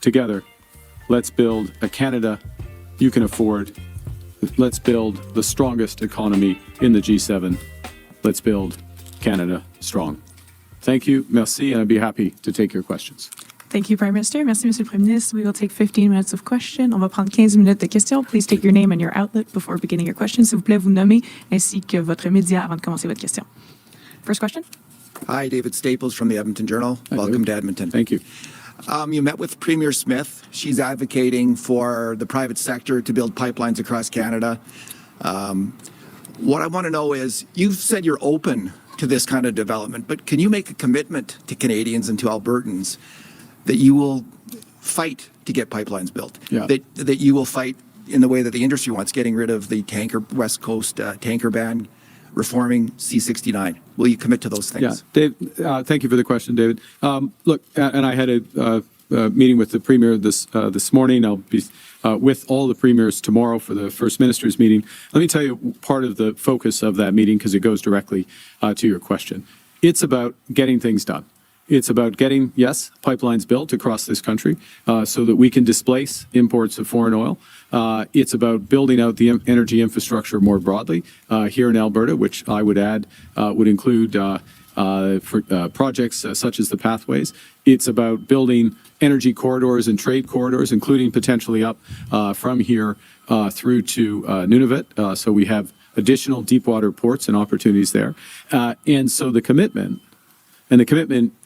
together, let's build a Canada you can afford. Let's build the strongest economy in the G7. Let's build Canada strong. Thank you, merci, and I'd be happy to take your questions. Thank you, Prime Minister. Merci, Monsieur le Premier ministre. We will take 15 minutes of question. On va prendre 15 minutes de questions. Please take your name and your outlet before beginning your question. S'il vous plaît, vous nommer ainsi que votre média avant de commencer votre question. First question. Hi, David Staples from the Edmonton Journal. Hi, Welcome David. to Edmonton. Thank you. You met with Premier Smith. She's advocating for the private sector to build pipelines across Canada. What I want to know is, you've said you're open to this kind of development, but can you make a commitment to Canadians and to Albertans that you will fight to get pipelines built? Yeah. That you will fight in the way that the industry wants, getting rid of the West Coast tanker ban, reforming C-69. Will you commit to those things? Yeah, Dave, thank you for the question, David. Look, and I had a meeting with the Premier this morning. I'll be with all the premiers tomorrow for the First Minister's meeting. Let me tell you part of the focus of that meeting, because it goes directly to your question. It's about getting things done. It's about getting, yes, pipelines built across this country so that we can displace imports of foreign oil. It's about building out the energy infrastructure more broadly here in Alberta, which I would add would include projects such as the pathways. It's about building energy corridors and trade corridors, including potentially up from here through to Nunavut. So we have additional deepwater ports and opportunities there. And so the commitment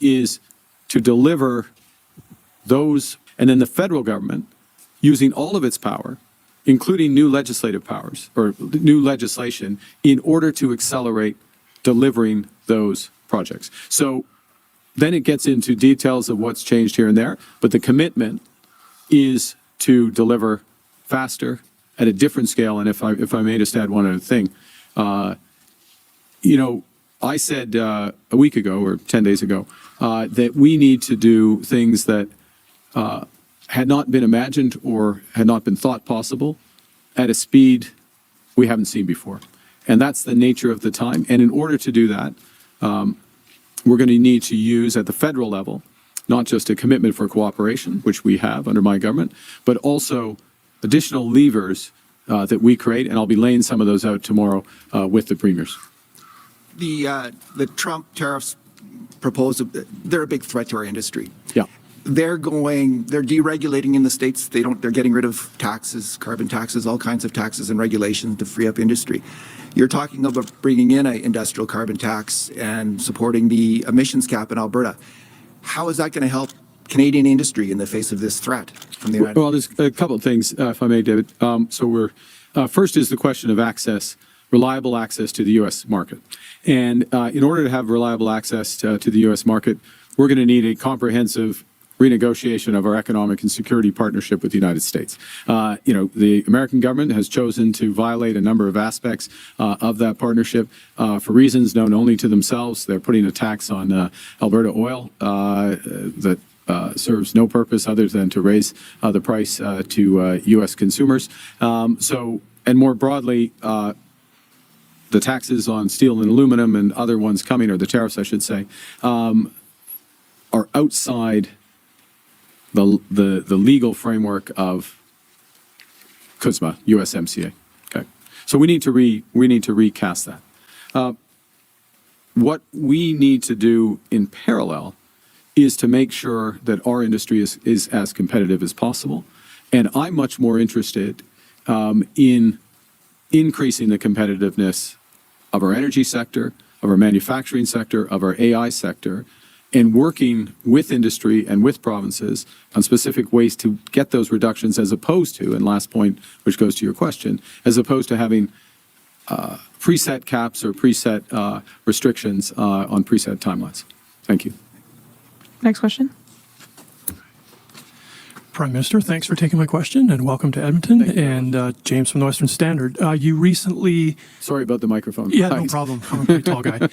is to deliver those, and then the federal government, using all of its power, including new legislative powers or new legislation, in order to accelerate delivering those projects. So then it gets into details of what's changed here and there, but the commitment is to deliver faster at a different scale. And if I may just add one other thing, I said a week ago or 10 days ago that we need to do things that had not been imagined or had not been thought possible at a speed we haven't seen before. And that's the nature of the time. And in order to do that, we're going to need to use at the federal level, not just a commitment for cooperation, which we have under my government, but also additional levers that we create. And I'll be laying some of those out tomorrow with the premiers. The Trump tariffs proposed, they're a big threat to our industry. Yeah. They're deregulating in the States. They're getting rid of taxes, carbon taxes, all kinds of taxes and regulations to free up industry. You're talking about bringing in an industrial carbon tax and supporting the emissions cap in Alberta. How is that going to help Canadian industry in the face of this threat from the United States? Well, there's a couple of things, if I may, David. First is the question of access, reliable access to the U.S. market. And in order to have reliable access to the U.S. market, we're going to need a comprehensive renegotiation of our economic and security partnership with the United States. The American government has chosen to violate a number of aspects of that partnership for reasons known only to themselves. They're putting a tax on Alberta oil that serves no purpose other than to raise the price to U.S. consumers. And more broadly, the taxes on steel and aluminum and other ones coming, or the tariffs, I should say, are outside the legal framework of CUSMA, USMCA. Okay, so we need to recast that. What we need to do in parallel is to make sure that our industry is as competitive as possible, and I'm much more interested in increasing the competitiveness of our energy sector, of our manufacturing sector, of our AI sector, and working with industry and with provinces on specific ways to get those reductions, as opposed to, and last point, which goes to your question, as opposed to having preset caps or preset restrictions on preset timelines. Thank you. Next question. Prime Minister, thanks for taking my question, and welcome to Edmonton. And James from the Western Standard. You recently... Sorry about the microphone. Yeah, no problem. I'm a pretty tall guy.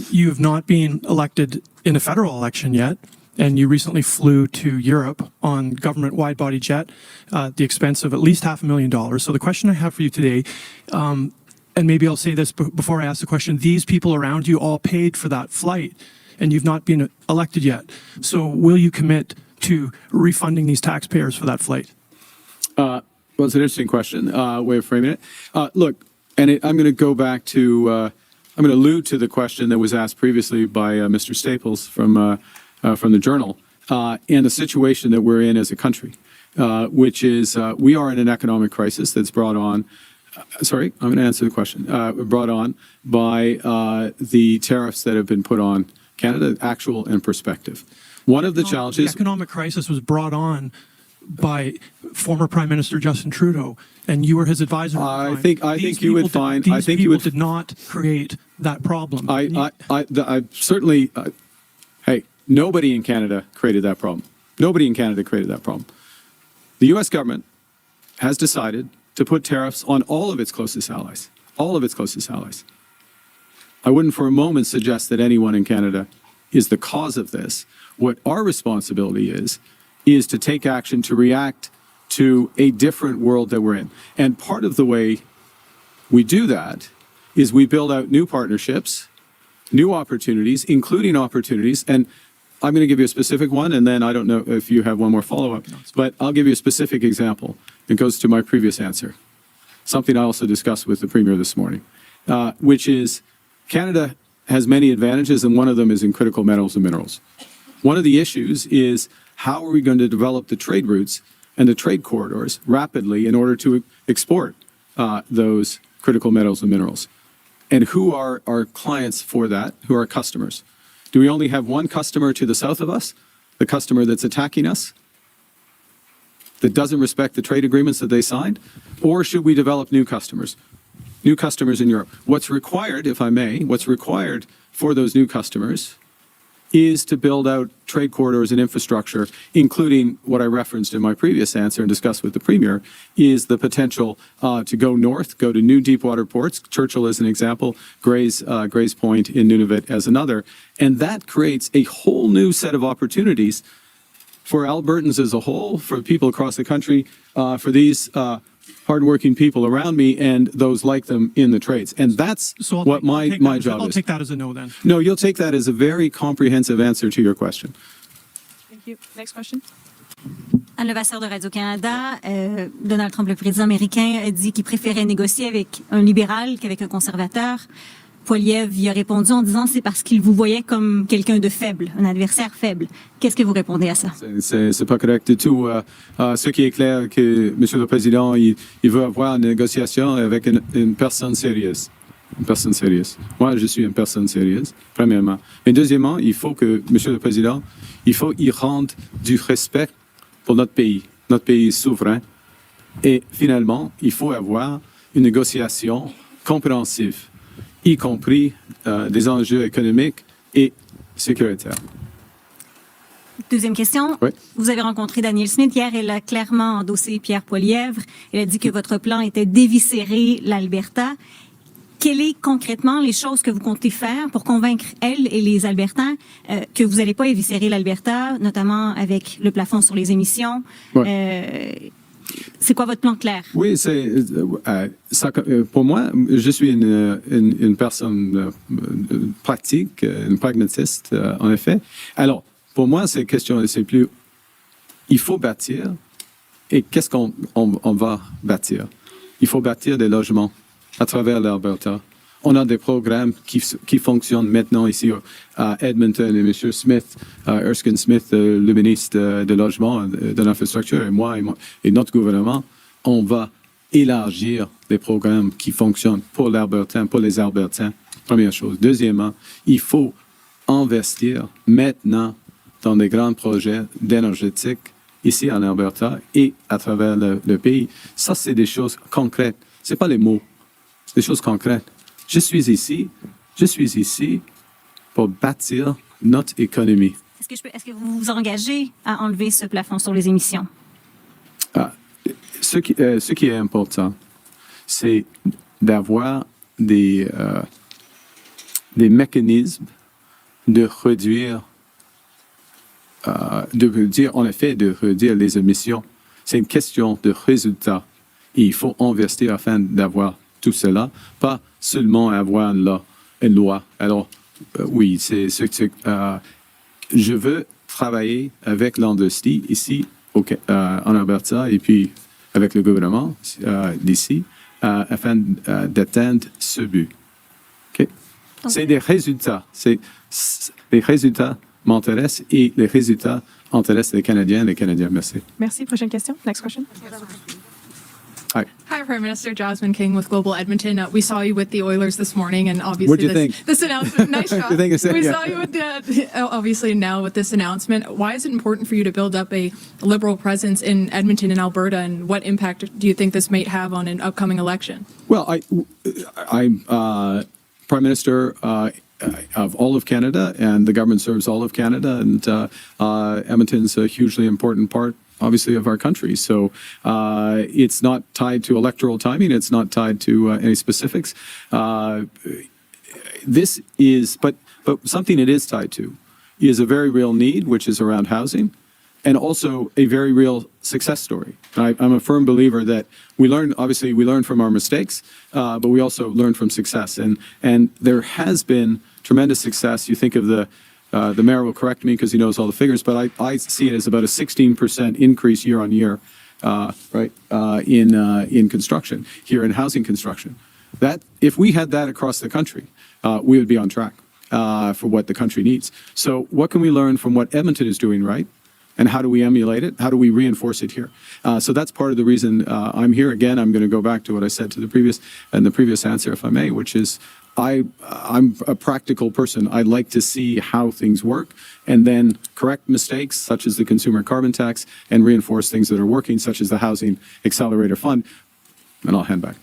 You have not been elected in a federal election yet, and you recently flew to Europe on government wide-body jet at the expense of at least $500,000. So the question I have for you today, and maybe I'll say this before I ask the question, these people around you all paid for that flight, and you've not been elected yet. So will you commit to refunding these taxpayers for that flight? Well, it's an interesting question, way of framing it. Look, I'm going to go back to, I'm going to allude to the question that was asked previously by Mr. Staples from the Journal, and the situation that we're in as a country, which is we are in an economic crisis that's brought on, I'm going to answer the question, brought on by the tariffs that have been put on Canada, actual and prospective. One of the challenges... The economic crisis was brought on by former Prime Minister Justin Trudeau, and you were his advisor. I think you would find. These people did not create that problem. I certainly. Hey, nobody in Canada created that problem. Nobody in Canada created that problem. The U.S. government has decided to put tariffs on all of its closest allies. All of its closest allies. I wouldn't for a moment suggest that anyone in Canada is the cause of this. What our responsibility is to take action to react to a different world that we're in. And part of the way we do that is we build out new partnerships, new opportunities, including opportunities. And I'm going to give you a specific one, and then I don't know if you have one more follow-up, but I'll give you a specific example. It goes to my previous answer, something I also discussed with the Premier this morning, which is Canada has many advantages, and one of them is in critical metals and minerals. One of the issues is how are we going to develop the trade routes and the trade corridors rapidly in order to export those critical metals and minerals? And who are our clients for that? Who are our customers? Do we only have one customer to the south of us, the customer that's attacking us, that doesn't respect the trade agreements that they signed? Or should we develop new customers in Europe? What's required, if I may, what's required for those new customers is to build out trade corridors and infrastructure, including what I referenced in my previous answer and discussed with the Premier, is the potential to go north, go to new deep water ports, Churchill as an example, Gray's Point in Nunavut as another. And that creates a whole new set of opportunities for Albertans as a whole, for people across the country, for these hardworking people around me and those like them in the trades. And that's what my job is. I'll take that as a no then. No, you'll take that as a very comprehensive answer to your question. Thank you. Next question. Anne Levasseur de Radio-Canada, Donald Trump, le président américain, a dit qu'il préférait négocier avec un libéral qu'avec un conservateur. Poilievre y a répondu en disant c'est parce qu'il vous voyait comme quelqu'un de faible, un adversaire faible. Qu'est-ce que vous répondez à ça? C'est pas correct du tout. Ce qui est clair que M. le Président, il veut avoir une négociation avec une personne sérieuse. Une personne sérieuse. Moi, je suis une personne sérieuse, premièrement. Et deuxièmement, il faut que M. le Président, il rende du respect pour notre pays souverain. Et finalement, il faut avoir une négociation compréhensive, y compris des enjeux économiques et sécuritaires. Deuxième question. Oui. Vous avez rencontré Daniel Smith hier. Elle a clairement endossé Pierre Poilievre. Elle a dit que votre plan était d'éviscérer l'Alberta. Quelles sont concrètement les choses que vous comptez faire pour convaincre elle et les Albertains que vous n'allez pas éviscérer l'Alberta, notamment avec le plafond sur les émissions? Oui. C'est quoi votre plan clair? Oui, pour moi, je suis une personne pratique, une pragmatiste, en effet. Alors, pour moi, c'est plus, il faut bâtir, et qu'est-ce qu'on va bâtir? Il faut bâtir des logements à travers l'Alberta. On a des programmes qui fonctionnent maintenant ici à Edmonton, et M. Smith, Erskine Smith, le ministre de Logement, de l'Infrastructure, et moi et notre gouvernement, on va élargir les programmes qui fonctionnent pour l'Albertain, pour les Albertains, première chose. Deuxièmement, il faut investir maintenant dans des grands projets d'énergétique ici en Alberta et à travers le pays. Ça, c'est des choses concrètes. C'est pas les mots, c'est des choses concrètes. Je suis ici pour bâtir notre économie. Est-ce que vous vous engagez à enlever ce plafond sur les émissions? Ce qui est important, c'est d'avoir des mécanismes de réduire les émissions. C'est une question de résultat. Et il faut investir afin d'avoir tout cela, pas seulement avoir une loi. Alors, oui, je veux travailler avec l'industrie ici en Alberta et puis avec le gouvernement d'ici afin d'atteindre ce but. OK? C'est des résultats. Les résultats m'intéressent et les résultats intéressent les Canadiens et les Canadiens. Merci. Merci. Prochaine question. Next question. Hi. Hi, Prime Minister. Jasmine King with Global Edmonton. We saw you with the Oilers this morning, and obviously What'd you think? this announcement. Nice job. You think I said- we yeah. saw you with obviously now with this announcement. Why is it important for you to build up a Liberal presence in Edmonton and Alberta, and what impact do you think this might have on an upcoming election? Well, I'm Prime Minister of all of Canada, and the government serves all of Canada, and Edmonton's a hugely important part, obviously, of our country. So it's not tied to electoral timing. It's not tied to any specifics. This is, but something it is tied to is a very real need, which is around housing, and also a very real success story. I'm a firm believer that we learn from our mistakes, but we also learn from success. And there has been tremendous success. You think of the mayor will correct me because he knows all the figures, but I see it as about a 16% increase year on year, in construction here, in housing construction. That if we had that across the country, we would be on track for what the country needs. So what can we learn from what Edmonton is doing right? And how do we emulate it? How do we reinforce it here? So that's part of the reason I'm here. Again, I'm going to go back to what I said to the previous answer, if I may, which is I'm a practical person. I like to see how things work and then correct mistakes, such as the consumer carbon tax, and reinforce things that are working, such as the Housing Accelerator Fund. And I'll hand back.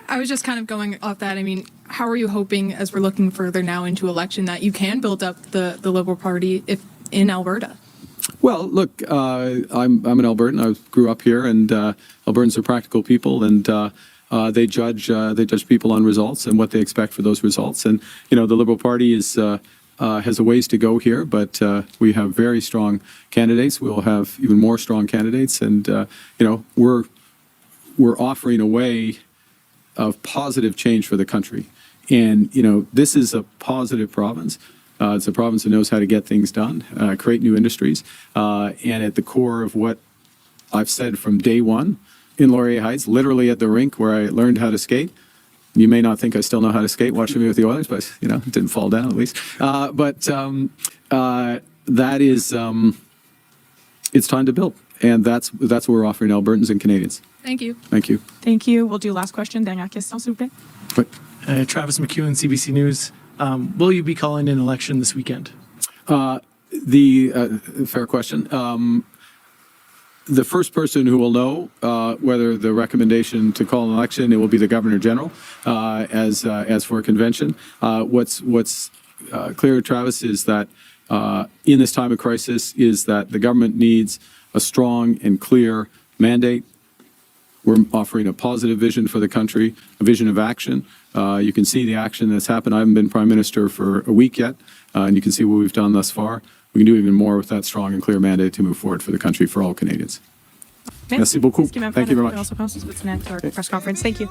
I was just kind of going off that. I mean, how are you hoping, as we're looking further now into election, that you can build up the Liberal Party in Alberta? Well, look, I'm an Albertan. I grew up here, and Albertans are practical people, and they judge people on results and what they expect for those results. And the Liberal Party has a ways to go here, but we have very strong candidates. We'll have even more strong candidates, and we're offering a way of positive change for the country. And this is a positive province. It's a province that knows how to get things done, create new industries. And at the core of what I've said from day one in Laurier Heights, literally at the rink where I learned how to skate. You may not think I still know how to skate watching me with the Oilers, but, it didn't fall down at least. That is, it's time to build. And that's what we're offering Albertans and Canadians. Thank you. Thank you. Thank you. We'll do last question. Dernière question, s'il vous plaît. Travis McEwen, CBC News. Will you be calling an election this weekend? Fair question. The first person who will know whether the recommendation to call an election, it will be the Governor General as for a convention. What's clear, Travis, is that in this time of crisis, is that the government needs a strong and clear mandate. We're offering a positive vision for the country, a vision of action. You can see the action that's happened. I haven't been Prime Minister for a week yet, and you can see what we've done thus far. We can do even more with that strong and clear mandate to move forward for the country, for all Canadians. Merci beaucoup. Thank you very much. Also, press conference. Thank you.